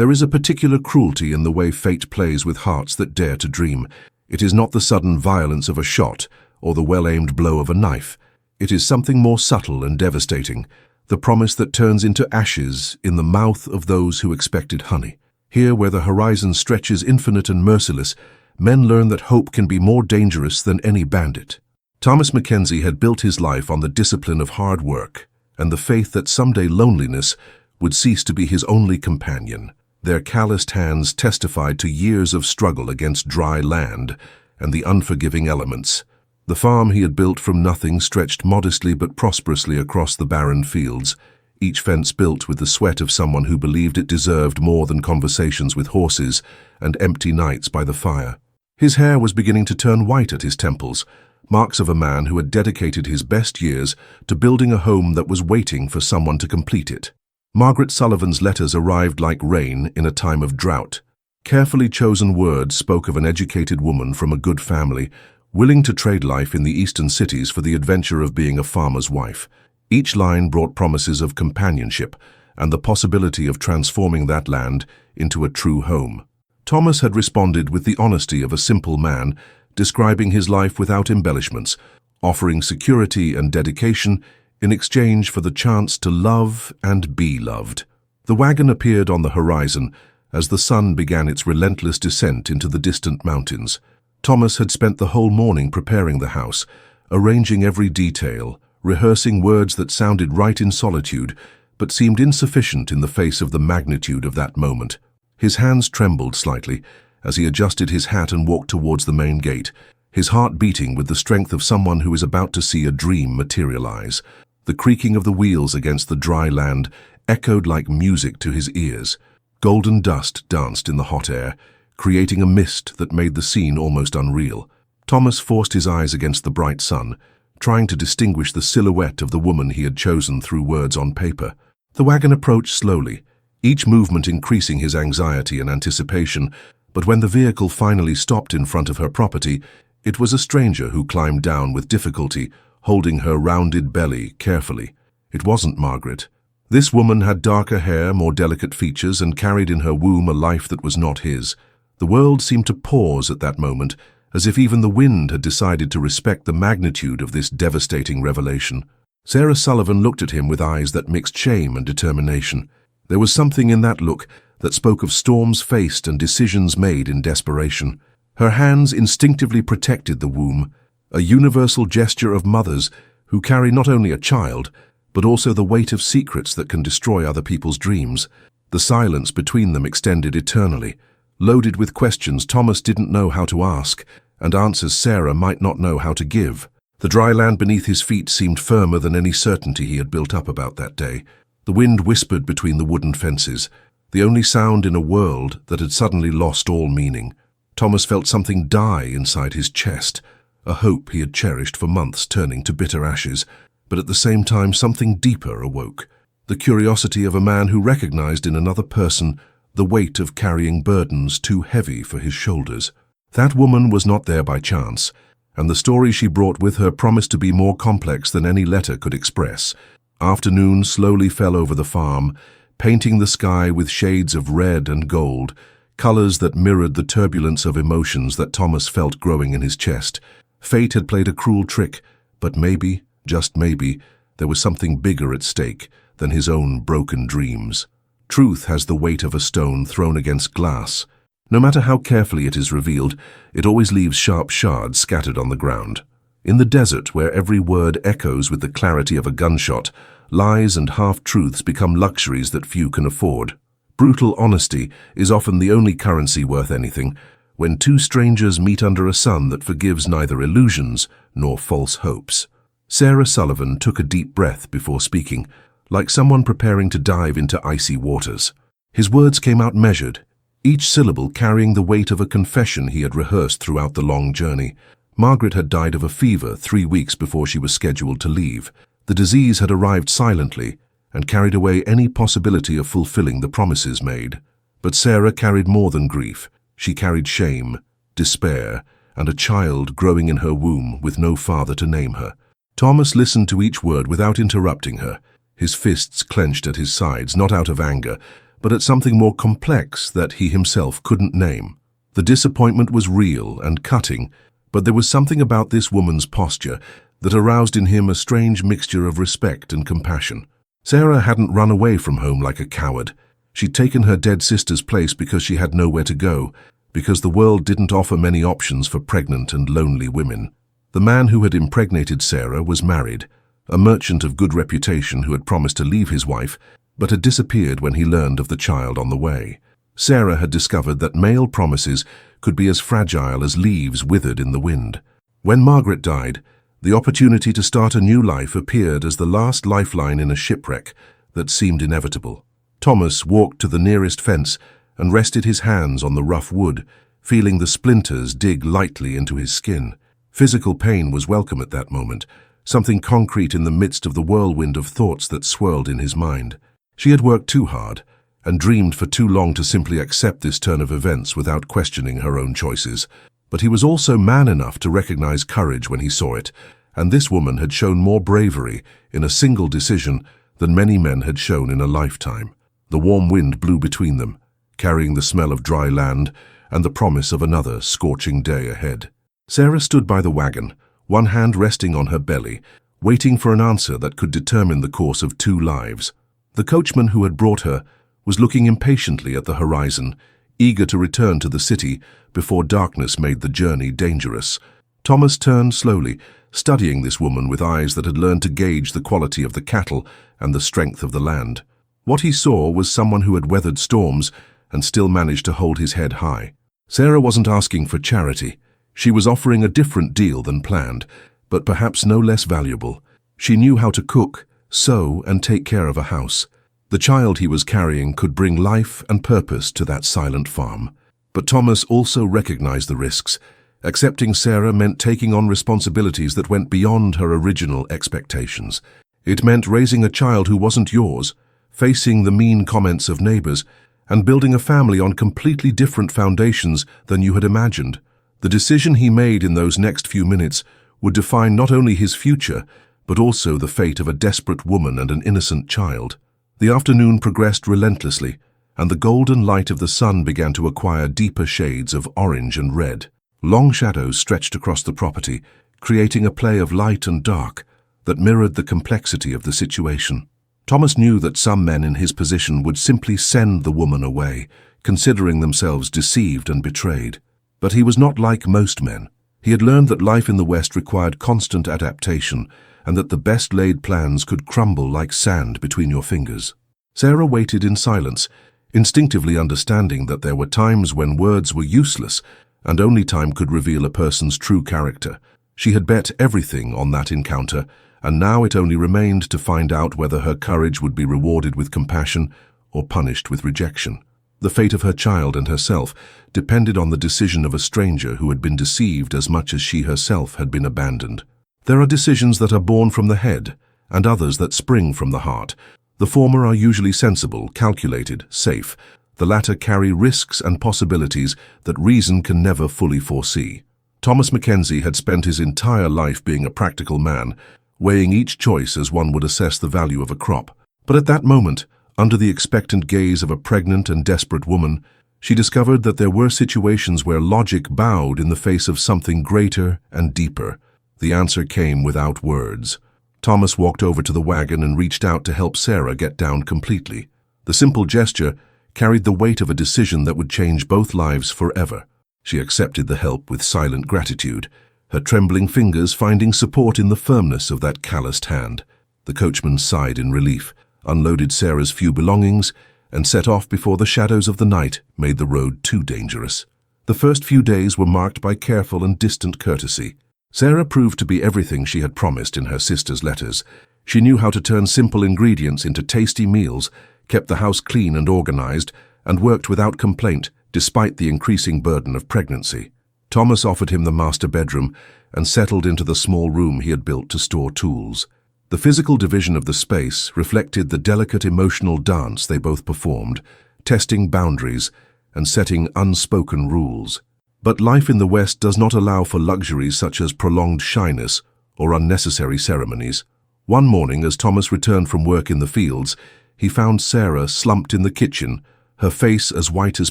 There is a particular cruelty in the way fate plays with hearts that dare to dream. It is not the sudden violence of a shot or the well-aimed blow of a knife. It is something more subtle and devastating, the promise that turns into ashes in the mouth of those who expected honey. Here, where the horizon stretches infinite and merciless, men learn that hope can be more dangerous than any bandit. Thomas Mackenzie had built his life on the discipline of hard work and the faith that someday loneliness would cease to be his only companion. Their calloused hands testified to years of struggle against dry land and the unforgiving elements. The farm he had built from nothing stretched modestly but prosperously across the barren fields, each fence built with the sweat of someone who believed it deserved more than conversations with horses and empty nights by the fire. His hair was beginning to turn white at his temples, marks of a man who had dedicated his best years to building a home that was waiting for someone to complete it. Margaret Sullivan's letters arrived like rain in a time of drought. Carefully chosen words spoke of an educated woman from a good family, willing to trade life in the eastern cities for the adventure of being a farmer's wife. Each line brought promises of companionship and the possibility of transforming that land into a true home. Thomas had responded with the honesty of a simple man, describing his life without embellishments, offering security and dedication in exchange for the chance to love and be loved. The wagon appeared on the horizon as the sun began its relentless descent into the distant mountains. Thomas had spent the whole morning preparing the house, arranging every detail, rehearsing words that sounded right in solitude, but seemed insufficient in the face of the magnitude of that moment. His hands trembled slightly as he adjusted his hat and walked towards the main gate, his heart beating with the strength of someone who is about to see a dream materialize. The creaking of the wheels against the dry land echoed like music to his ears. Golden dust danced in the hot air, creating a mist that made the scene almost unreal. Thomas forced his eyes against the bright sun, trying to distinguish the silhouette of the woman he had chosen through words on paper. The wagon approached slowly, each movement increasing his anxiety and anticipation, but when the vehicle finally stopped in front of her property, it was a stranger who climbed down with difficulty, holding her rounded belly carefully. It wasn't Margaret. This woman had darker hair, more delicate features, and carried in her womb a life that was not his. The world seemed to pause at that moment, as if even the wind had decided to respect the magnitude of this devastating revelation. Sarah Sullivan looked at him with eyes that mixed shame and determination. There was something in that look that spoke of storms faced and decisions made in desperation. Her hands instinctively protected the womb, a universal gesture of mothers who carry not only a child, but also the weight of secrets that can destroy other people's dreams. The silence between them extended eternally, loaded with questions Thomas didn't know how to ask, and answers Sarah might not know how to give. The dry land beneath his feet seemed firmer than any certainty he had built up about that day. The wind whispered between the wooden fences, the only sound in a world that had suddenly lost all meaning. Thomas felt something die inside his chest, a hope he had cherished for months turning to bitter ashes, but at the same time something deeper awoke, the curiosity of a man who recognized in another person the weight of carrying burdens too heavy for his shoulders. That woman was not there by chance, and the story she brought with her promised to be more complex than any letter could express. Afternoon slowly fell over the farm, painting the sky with shades of red and gold, colors that mirrored the turbulence of emotions that Thomas felt growing in his chest. Fate had played a cruel trick, but maybe, just maybe, there was something bigger at stake than his own broken dreams. Truth has the weight of a stone thrown against glass. No matter how carefully it is revealed, it always leaves sharp shards scattered on the ground. In the desert, where every word echoes with the clarity of a gunshot, lies and half-truths become luxuries that few can afford. Brutal honesty is often the only currency worth anything, when two strangers meet under a sun that forgives neither illusions nor false hopes. Sarah Sullivan took a deep breath before speaking, like someone preparing to dive into icy waters. His words came out measured, each syllable carrying the weight of a confession he had rehearsed throughout the long journey. Margaret had died of a fever 3 weeks before she was scheduled to leave. The disease had arrived silently and carried away any possibility of fulfilling the promises made. But Sarah carried more than grief. She carried shame, despair, and a child growing in her womb with no father to name her. Thomas listened to each word without interrupting her, his fists clenched at his sides, not out of anger, but at something more complex that he himself couldn't name. The disappointment was real and cutting, but there was something about this woman's posture that aroused in him a strange mixture of respect and compassion. Sarah hadn't run away from home like a coward. She'd taken her dead sister's place because she had nowhere to go, because the world didn't offer many options for pregnant and lonely women. The man who had impregnated Sarah was married, a merchant of good reputation who had promised to leave his wife, but had disappeared when he learned of the child on the way. Sarah had discovered that male promises could be as fragile as leaves withered in the wind. When Margaret died, the opportunity to start a new life appeared as the last lifeline in a shipwreck that seemed inevitable. Thomas walked to the nearest fence and rested his hands on the rough wood, feeling the splinters dig lightly into his skin. Physical pain was welcome at that moment, something concrete in the midst of the whirlwind of thoughts that swirled in his mind. She had worked too hard and dreamed for too long to simply accept this turn of events without questioning her own choices. But he was also man enough to recognize courage when he saw it, and this woman had shown more bravery in a single decision than many men had shown in a lifetime. The warm wind blew between them, carrying the smell of dry land and the promise of another scorching day ahead. Sarah stood by the wagon, one hand resting on her belly, waiting for an answer that could determine the course of two lives. The coachman who had brought her was looking impatiently at the horizon, eager to return to the city before darkness made the journey dangerous. Thomas turned slowly, studying this woman with eyes that had learned to gauge the quality of the cattle and the strength of the land. What he saw was someone who had weathered storms and still managed to hold his head high. Sarah wasn't asking for charity. She was offering a different deal than planned, but perhaps no less valuable. She knew how to cook, sew, and take care of a house. The child he was carrying could bring life and purpose to that silent farm. But Thomas also recognized the risks. Accepting Sarah meant taking on responsibilities that went beyond her original expectations. It meant raising a child who wasn't yours, facing the mean comments of neighbors, and building a family on completely different foundations than you had imagined. The decision he made in those next few minutes would define not only his future, but also the fate of a desperate woman and an innocent child. The afternoon progressed relentlessly, and the golden light of the sun began to acquire deeper shades of orange and red. Long shadows stretched across the property, creating a play of light and dark that mirrored the complexity of the situation. Thomas knew that some men in his position would simply send the woman away, considering themselves deceived and betrayed. But he was not like most men. He had learned that life in the West required constant adaptation, and that the best-laid plans could crumble like sand between your fingers. Sarah waited in silence, instinctively understanding that there were times when words were useless, and only time could reveal a person's true character. She had bet everything on that encounter, and now it only remained to find out whether her courage would be rewarded with compassion or punished with rejection. The fate of her child and herself depended on the decision of a stranger who had been deceived as much as she herself had been abandoned. There are decisions that are born from the head, and others that spring from the heart. The former are usually sensible, calculated, safe. The latter carry risks and possibilities that reason can never fully foresee. Thomas Mackenzie had spent his entire life being a practical man, weighing each choice as one would assess the value of a crop. But at that moment, under the expectant gaze of a pregnant and desperate woman, she discovered that there were situations where logic bowed in the face of something greater and deeper. The answer came without words. Thomas walked over to the wagon and reached out to help Sarah get down completely. The simple gesture carried the weight of a decision that would change both lives forever. She accepted the help with silent gratitude, her trembling fingers finding support in the firmness of that calloused hand. The coachman sighed in relief, unloaded Sarah's few belongings, and set off before the shadows of the night made the road too dangerous. The first few days were marked by careful and distant courtesy. Sarah proved to be everything she had promised in her sister's letters. She knew how to turn simple ingredients into tasty meals, kept the house clean and organized, and worked without complaint despite the increasing burden of pregnancy. Thomas offered him the master bedroom and settled into the small room he had built to store tools. The physical division of the space reflected the delicate emotional dance they both performed, testing boundaries and setting unspoken rules. But life in the West does not allow for luxuries such as prolonged shyness or unnecessary ceremonies. One morning, as Thomas returned from work in the fields, he found Sarah slumped in the kitchen, her face as white as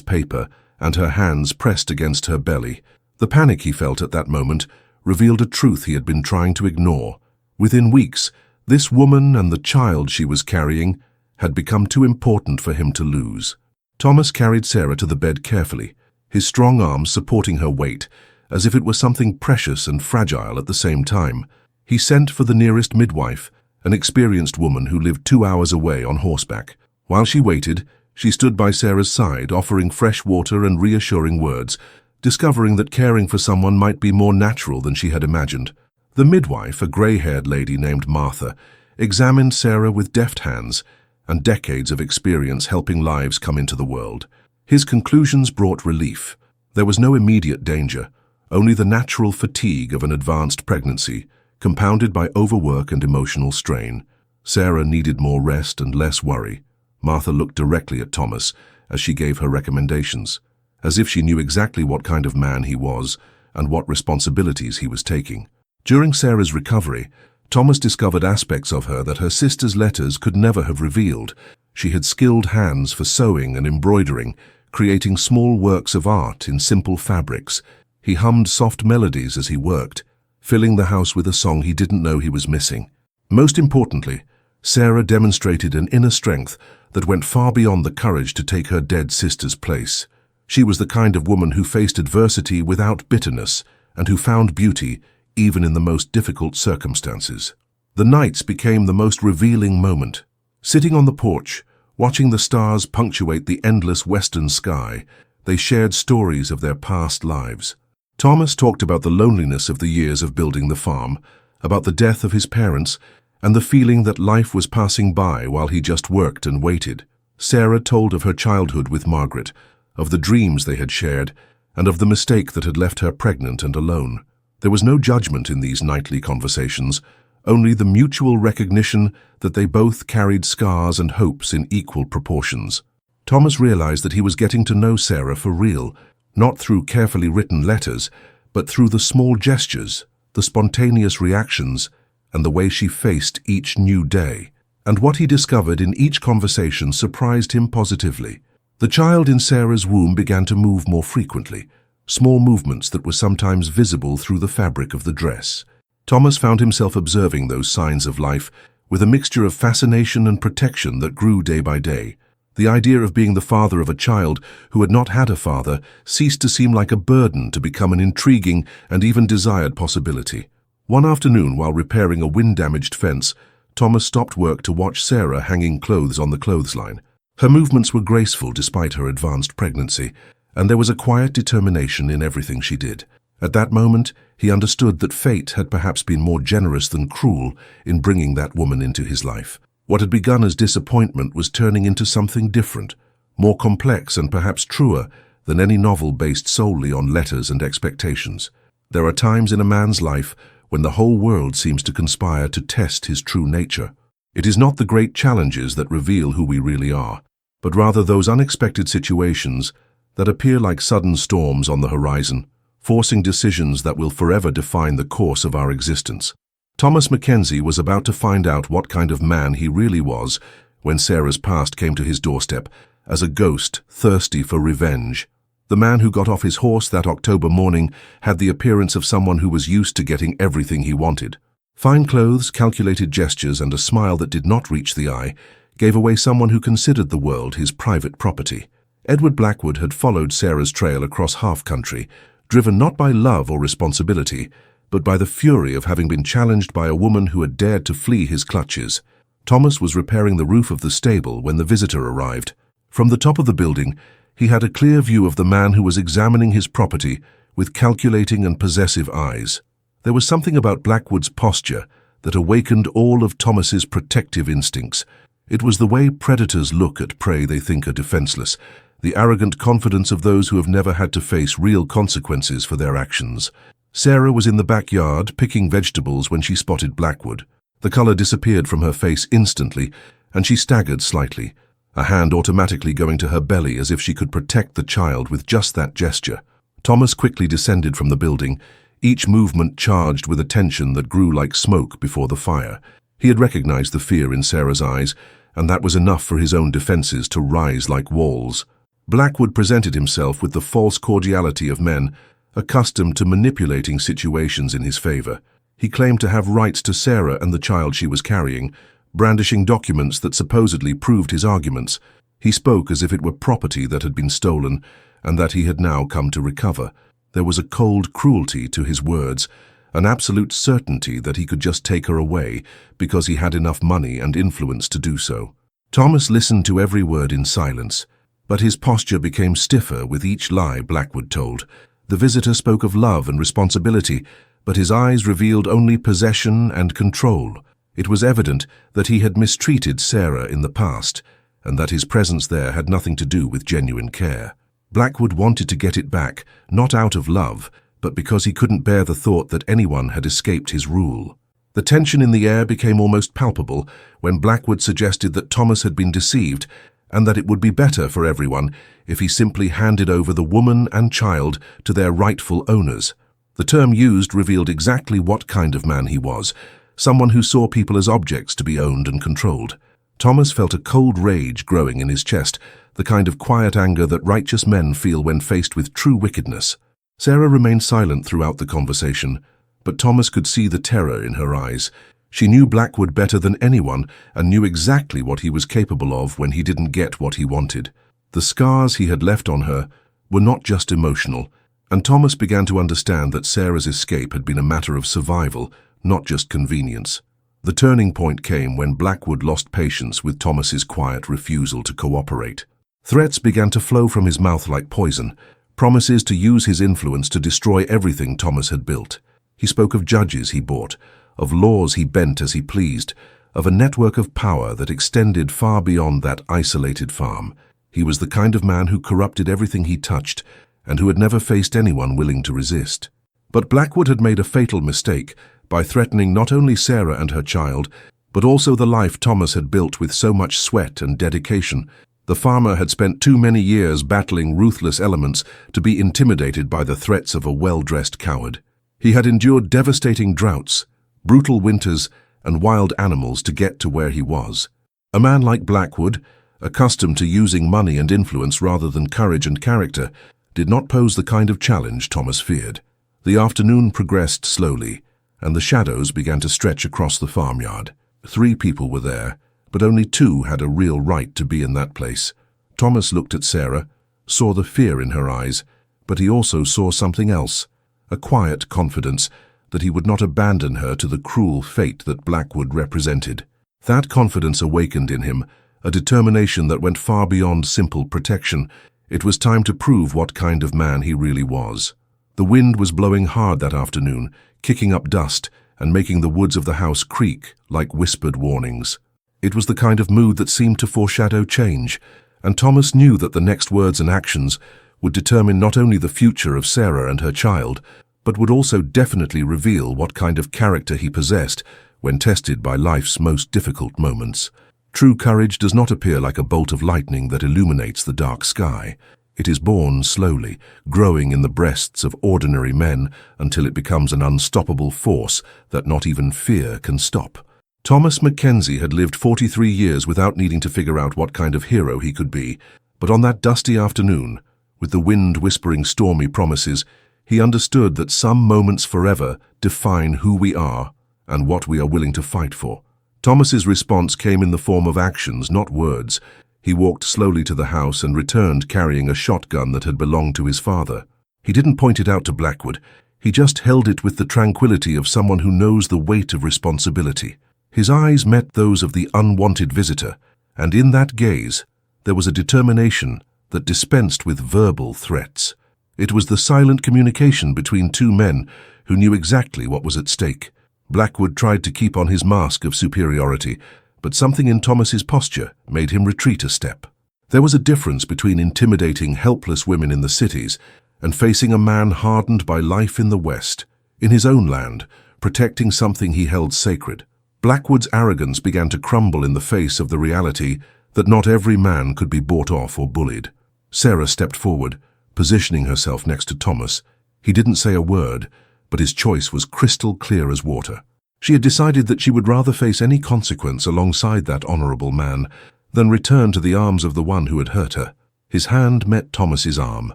paper and her hands pressed against her belly. The panic he felt at that moment revealed a truth he had been trying to ignore. Within weeks, this woman and the child she was carrying had become too important for him to lose. Thomas carried Sarah to the bed carefully, his strong arms supporting her weight, as if it were something precious and fragile at the same time. He sent for the nearest midwife, an experienced woman who lived 2 hours away on horseback. While she waited, she stood by Sarah's side, offering fresh water and reassuring words, discovering that caring for someone might be more natural than she had imagined. The midwife, a grey-haired lady named Martha, examined Sarah with deft hands and decades of experience helping lives come into the world. His conclusions brought relief. There was no immediate danger, only the natural fatigue of an advanced pregnancy, compounded by overwork and emotional strain. Sarah needed more rest and less worry. Martha looked directly at Thomas as she gave her recommendations, as if she knew exactly what kind of man he was and what responsibilities he was taking. During Sarah's recovery, Thomas discovered aspects of her that her sister's letters could never have revealed. She had skilled hands for sewing and embroidering, creating small works of art in simple fabrics. He hummed soft melodies as he worked, filling the house with a song he didn't know he was missing. Most importantly, Sarah demonstrated an inner strength that went far beyond the courage to take her dead sister's place. She was the kind of woman who faced adversity without bitterness and who found beauty even in the most difficult circumstances. The nights became the most revealing moment. Sitting on the porch, watching the stars punctuate the endless western sky, they shared stories of their past lives. Thomas talked about the loneliness of the years of building the farm, about the death of his parents, and the feeling that life was passing by while he just worked and waited. Sarah told of her childhood with Margaret, of the dreams they had shared, and of the mistake that had left her pregnant and alone. There was no judgment in these nightly conversations, only the mutual recognition that they both carried scars and hopes in equal proportions. Thomas realized that he was getting to know Sarah for real, not through carefully written letters, but through the small gestures, the spontaneous reactions, and the way she faced each new day. And what he discovered in each conversation surprised him positively. The child in Sarah's womb began to move more frequently, small movements that were sometimes visible through the fabric of the dress. Thomas found himself observing those signs of life with a mixture of fascination and protection that grew day by day. The idea of being the father of a child who had not had a father ceased to seem like a burden to become an intriguing and even desired possibility. One afternoon, while repairing a wind-damaged fence, Thomas stopped work to watch Sarah hanging clothes on the clothesline. Her movements were graceful despite her advanced pregnancy, and there was a quiet determination in everything she did. At that moment, he understood that fate had perhaps been more generous than cruel in bringing that woman into his life. What had begun as disappointment was turning into something different, more complex and perhaps truer than any novel based solely on letters and expectations. There are times in a man's life when the whole world seems to conspire to test his true nature. It is not the great challenges that reveal who we really are, but rather those unexpected situations that appear like sudden storms on the horizon, forcing decisions that will forever define the course of our existence. Thomas Mackenzie was about to find out what kind of man he really was when Sarah's past came to his doorstep as a ghost thirsty for revenge. The man who got off his horse that October morning had the appearance of someone who was used to getting everything he wanted. Fine clothes, calculated gestures, and a smile that did not reach the eye gave away someone who considered the world his private property. Edward Blackwood had followed Sarah's trail across half-country, driven not by love or responsibility, but by the fury of having been challenged by a woman who had dared to flee his clutches. Thomas was repairing the roof of the stable when the visitor arrived. From the top of the building, he had a clear view of the man who was examining his property with calculating and possessive eyes. There was something about Blackwood's posture that awakened all of Thomas's protective instincts. It was the way predators look at prey they think are defenseless, the arrogant confidence of those who have never had to face real consequences for their actions. Sarah was in the backyard picking vegetables when she spotted Blackwood. The color disappeared from her face instantly, and she staggered slightly, a hand automatically going to her belly as if she could protect the child with just that gesture. Thomas quickly descended from the building, each movement charged with a tension that grew like smoke before the fire. He had recognized the fear in Sarah's eyes, and that was enough for his own defenses to rise like walls. Blackwood presented himself with the false cordiality of men, accustomed to manipulating situations in his favor. He claimed to have rights to Sarah and the child she was carrying, brandishing documents that supposedly proved his arguments. He spoke as if it were property that had been stolen and that he had now come to recover. There was a cold cruelty to his words, an absolute certainty that he could just take her away because he had enough money and influence to do so. Thomas listened to every word in silence, but his posture became stiffer with each lie Blackwood told. The visitor spoke of love and responsibility, but his eyes revealed only possession and control. It was evident that he had mistreated Sarah in the past, and that his presence there had nothing to do with genuine care. Blackwood wanted to get it back, not out of love, but because he couldn't bear the thought that anyone had escaped his rule. The tension in the air became almost palpable when Blackwood suggested that Thomas had been deceived and that it would be better for everyone if he simply handed over the woman and child to their rightful owners. The term used revealed exactly what kind of man he was, someone who saw people as objects to be owned and controlled. Thomas felt a cold rage growing in his chest, the kind of quiet anger that righteous men feel when faced with true wickedness. Sarah remained silent throughout the conversation, but Thomas could see the terror in her eyes. She knew Blackwood better than anyone and knew exactly what he was capable of when he didn't get what he wanted. The scars he had left on her were not just emotional, and Thomas began to understand that Sarah's escape had been a matter of survival, not just convenience. The turning point came when Blackwood lost patience with Thomas's quiet refusal to cooperate. Threats began to flow from his mouth like poison, promises to use his influence to destroy everything Thomas had built. He spoke of judges he bought, of laws he bent as he pleased, of a network of power that extended far beyond that isolated farm. He was the kind of man who corrupted everything he touched and who had never faced anyone willing to resist. But Blackwood had made a fatal mistake by threatening not only Sarah and her child, but also the life Thomas had built with so much sweat and dedication. The farmer had spent too many years battling ruthless elements to be intimidated by the threats of a well-dressed coward. He had endured devastating droughts, brutal winters, and wild animals to get to where he was. A man like Blackwood, accustomed to using money and influence rather than courage and character, did not pose the kind of challenge Thomas feared. The afternoon progressed slowly, and the shadows began to stretch across the farmyard. 3 people were there, but only 2 had a real right to be in that place. Thomas looked at Sarah, saw the fear in her eyes, but he also saw something else, a quiet confidence that he would not abandon her to the cruel fate that Blackwood represented. That confidence awakened in him a determination that went far beyond simple protection. It was time to prove what kind of man he really was. The wind was blowing hard that afternoon, kicking up dust and making the woods of the house creak like whispered warnings. It was the kind of mood that seemed to foreshadow change, and Thomas knew that the next words and actions would determine not only the future of Sarah and her child, but would also definitely reveal what kind of character he possessed when tested by life's most difficult moments. True courage does not appear like a bolt of lightning that illuminates the dark sky. It is born slowly, growing in the breasts of ordinary men until it becomes an unstoppable force that not even fear can stop. Thomas Mackenzie had lived 43 years without needing to figure out what kind of hero he could be, but on that dusty afternoon, with the wind whispering stormy promises, he understood that some moments forever define who we are and what we are willing to fight for. Thomas's response came in the form of actions, not words. He walked slowly to the house and returned carrying a shotgun that had belonged to his father. He didn't point it out to Blackwood. He just held it with the tranquility of someone who knows the weight of responsibility. His eyes met those of the unwanted visitor, and in that gaze there was a determination that dispensed with verbal threats. It was the silent communication between 2 men who knew exactly what was at stake. Blackwood tried to keep on his mask of superiority, but something in Thomas's posture made him retreat a step. There was a difference between intimidating helpless women in the cities and facing a man hardened by life in the West, in his own land, protecting something he held sacred. Blackwood's arrogance began to crumble in the face of the reality that not every man could be bought off or bullied. Sarah stepped forward, positioning herself next to Thomas. He didn't say a word, but his choice was crystal clear as water. She had decided that she would rather face any consequence alongside that honorable man than return to the arms of the one who had hurt her. His hand met Thomas's arm,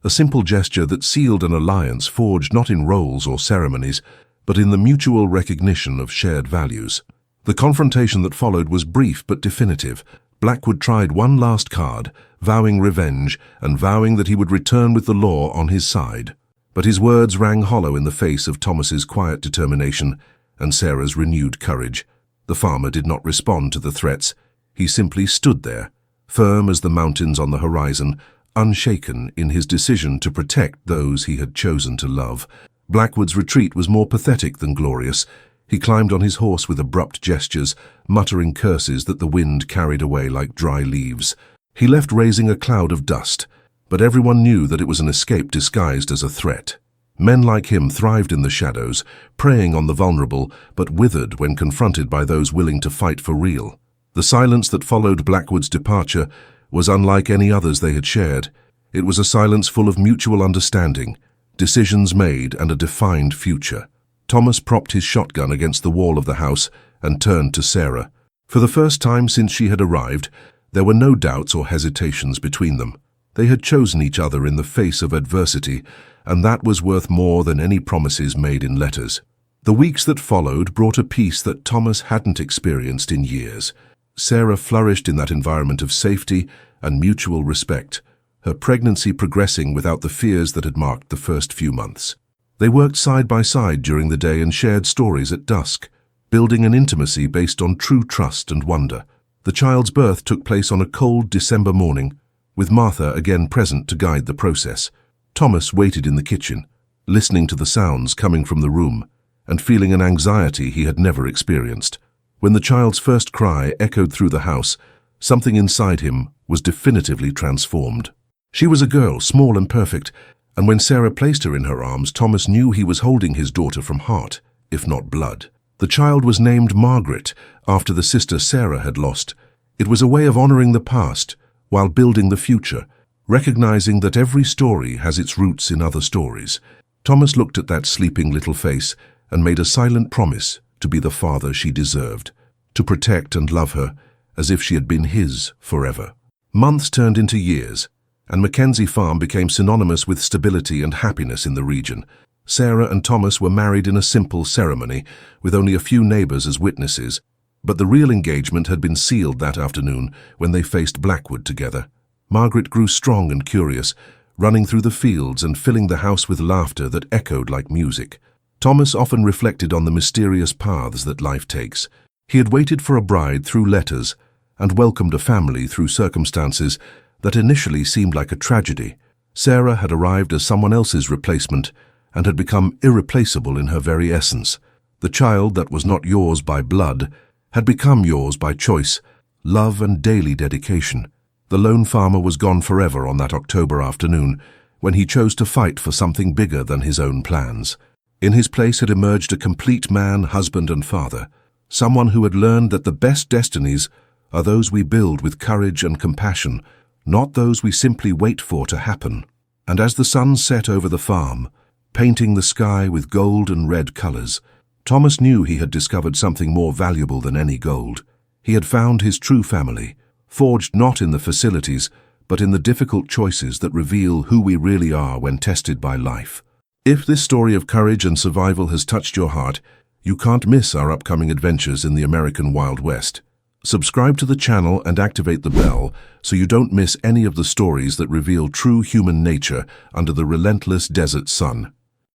a simple gesture that sealed an alliance forged not in roles or ceremonies, but in the mutual recognition of shared values. The confrontation that followed was brief but definitive. Blackwood tried one last card, vowing revenge and vowing that he would return with the law on his side. But his words rang hollow in the face of Thomas's quiet determination and Sarah's renewed courage. The farmer did not respond to the threats. He simply stood there, firm as the mountains on the horizon, unshaken in his decision to protect those he had chosen to love. Blackwood's retreat was more pathetic than glorious. He climbed on his horse with abrupt gestures, muttering curses that the wind carried away like dry leaves. He left raising a cloud of dust, but everyone knew that it was an escape disguised as a threat. Men like him thrived in the shadows, preying on the vulnerable, but withered when confronted by those willing to fight for real. The silence that followed Blackwood's departure was unlike any others they had shared. It was a silence full of mutual understanding, decisions made, and a defined future. Thomas propped his shotgun against the wall of the house and turned to Sarah. For the first time since she had arrived, there were no doubts or hesitations between them. They had chosen each other in the face of adversity, and that was worth more than any promises made in letters. The weeks that followed brought a peace that Thomas hadn't experienced in years. Sarah flourished in that environment of safety and mutual respect, her pregnancy progressing without the fears that had marked the first few months. They worked side by side during the day and shared stories at dusk, building an intimacy based on true trust and wonder. The child's birth took place on a cold December morning, with Martha again present to guide the process. Thomas waited in the kitchen, listening to the sounds coming from the room and feeling an anxiety he had never experienced. When the child's first cry echoed through the house, something inside him was definitively transformed. She was a girl, small and perfect, and when Sarah placed her in her arms, Thomas knew he was holding his daughter from heart, if not blood. The child was named Margaret, after the sister Sarah had lost. It was a way of honoring the past while building the future, recognizing that every story has its roots in other stories. Thomas looked at that sleeping little face and made a silent promise to be the father she deserved, to protect and love her as if she had been his forever. Months turned into years, and Mackenzie Farm became synonymous with stability and happiness in the region. Sarah and Thomas were married in a simple ceremony, with only a few neighbors as witnesses, but the real engagement had been sealed that afternoon when they faced Blackwood together. Margaret grew strong and curious, running through the fields and filling the house with laughter that echoed like music. Thomas often reflected on the mysterious paths that life takes. He had waited for a bride through letters and welcomed a family through circumstances that initially seemed like a tragedy. Sarah had arrived as someone else's replacement and had become irreplaceable in her very essence. The child that was not yours by blood had become yours by choice, love, and daily dedication. The lone farmer was gone forever on that October afternoon when he chose to fight for something bigger than his own plans. In his place had emerged a complete man, husband, and father, someone who had learned that the best destinies are those we build with courage and compassion, not those we simply wait for to happen. And as the sun set over the farm, painting the sky with gold and red colors, Thomas knew he had discovered something more valuable than any gold. He had found his true family, forged not in the facilities, but in the difficult choices that reveal who we really are when tested by life. If this story of courage and survival has touched your heart, you can't miss our upcoming adventures in the American Wild West. Subscribe to the channel and activate the bell so you don't miss any of the stories that reveal true human nature under the relentless desert sun.